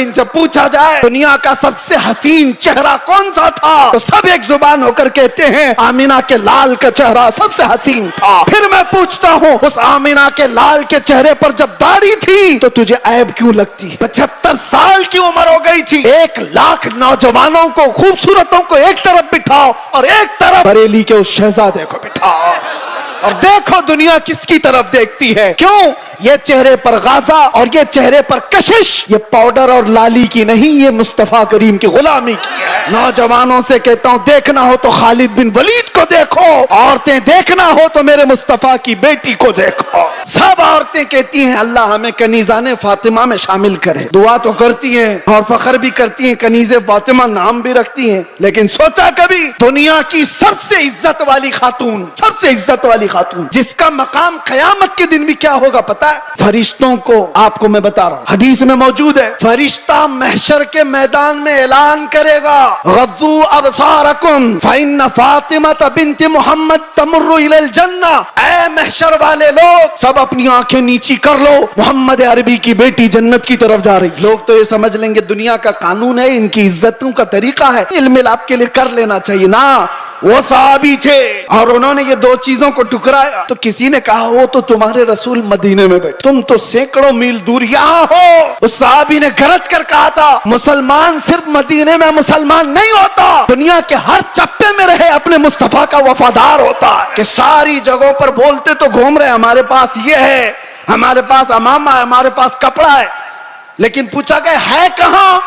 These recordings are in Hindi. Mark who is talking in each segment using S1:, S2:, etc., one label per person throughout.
S1: इनसे पूछा जाए दुनिया का सबसे हसीन चेहरा कौन सा था, तो सब एक जुबान होकर कहते हैं आमिना के लाल का चेहरा सबसे हसीन था। फिर मैं पूछता हूँ उस आमिना के लाल के चेहरे पर जब दाढ़ी थी तो तुझे ऐब क्यों लगती है? 75 साल की उम्र हो गई थी। 1 लाख नौजवानों को, खूबसूरतों को एक तरफ बिठाओ और एक तरफ बरेली के उस शहजादे को बिठाओ और देखो दुनिया किसकी तरफ देखती है। क्यों? ये चेहरे पर गाजा और ये चेहरे पर कशिश, ये पाउडर और लाली की नहीं, ये मुस्तफा करीम की गुलामी की है। नौजवानों से कहता हूं देखना हो तो खालिद बिन वलीद को देखो, औरतें देखना हो तो मेरे मुस्तफा की बेटी को देखो। सब औरतें कहती हैं अल्लाह हमें कनीज़ाने फातिमा में शामिल करे, दुआ तो करती हैं और फख्र भी करती हैं, कनीज़े फातिमा नाम भी रखती हैं। लेकिन सोचा कभी दुनिया की सबसे इज्जत वाली खातून, सबसे इज्जत वाली खातून जिसका मकाम क़यामत के दिन भी क्या होगा पता है? फरिश्तों को, आपको मैं बता रहा हूं, हदीस में मौजूद है, फरिश्ता महशर के मैदान में ऐलान करेगा गद्दू अबसारकुम फ़इन्न फातिमा बिन्त मुहम्मद तमुर्रु इलल जन्ना। ऐ महशर वाले लोग सब अपनी आंखें नीची कर लो, मोहम्मद अरबी की बेटी जन्नत की तरफ जा रही। लोग तो ये समझ लेंगे दुनिया का कानून है, इनकी इज्जतों का तरीका है, इल्म आपके लिए कर लेना चाहिए ना। वो सहाबी थे और उन्होंने ये 2 चीजों को टुकराया। तो किसी ने कहा वो तो तुम्हारे रसूल मदीने में बैठे, तुम तो सैकड़ों मील दूर यहाँ हो। उस सहाबी ने गरज कर कहा था मुसलमान सिर्फ मदीने में मुसलमान नहीं होता, दुनिया के हर चप्पे में रहे अपने मुस्तफा का वफादार होता है। कि सारी जगहों पर बोलते तो घूम रहे हमारे पास ये है, हमारे पास अमामा है, हमारे पास कपड़ा है, लेकिन पूछा गया है कहां?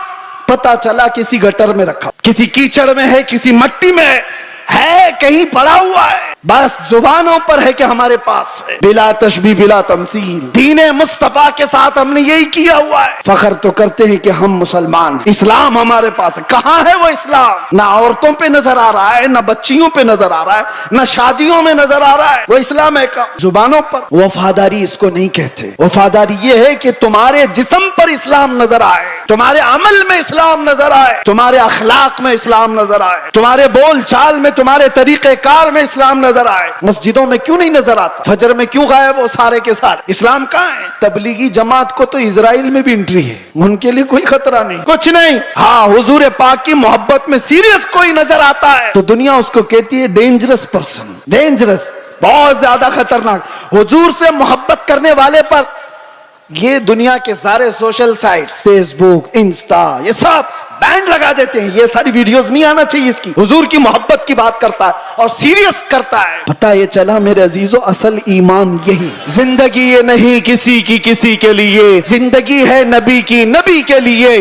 S1: पता चला किसी गटर में रखा, किसी कीचड़ में है, किसी मट्टी में है, कहीं पड़ा हुआ है। बस जुबानों पर है कि हमारे पास है, बिला तशबीह बिला तमसील। दीने मुस्तफा के साथ हमने यही किया हुआ है। फख्र तो करते हैं कि हम मुसलमान हैं, इस्लाम हमारे पास है। कहां है वो इस्लाम? ना औरतों पे नजर आ रहा है, ना बच्चियों पे नजर आ रहा है, ना शादियों में नजर आ रहा है। वो इस्लाम है का जुबानों पर। वफादारी इसको नहीं कहते। वफादारी ये है कि तुम्हारे जिस्म पर इस्लाम नजर आए, तुम्हारे अमल में इस्लाम नजर आए, तुम्हारे अखलाक में इस्लाम नजर आए, तुम्हारे बोल चाल में, तुम्हारे तरीके कार में इस्लाम नजर आए। मस्जिदों में क्यों नहीं नजर आता? फजर में क्यों गायब हो सारे के सारे? इस्लाम कहाँ है? तबलीगी जमात को तो इजराइल में भी एंट्री है, उनके लिए कोई खतरा नहीं, कुछ नहीं। हाँ, हुजूर पाक की मोहब्बत में सीरियस कोई नजर आता है तो दुनिया उसको कहती है डेंजरस पर्सन, डेंजरस, बहुत ज्यादा खतरनाक। हुजूर से मोहब्बत करने वाले पर ये दुनिया के सारे सोशल साइट्स, फेसबुक, इंस्टा, ये सब बैंड लगा देते हैं। ये सारी वीडियोस नहीं आना चाहिए इसकी। हुजूर की मोहब्बत की बात करता है और सीरियस करता है। पता ये चला मेरे अजीजों, असल ईमान यही। जिंदगी ये नहीं किसी की किसी के लिए, जिंदगी है नबी की नबी के लिए।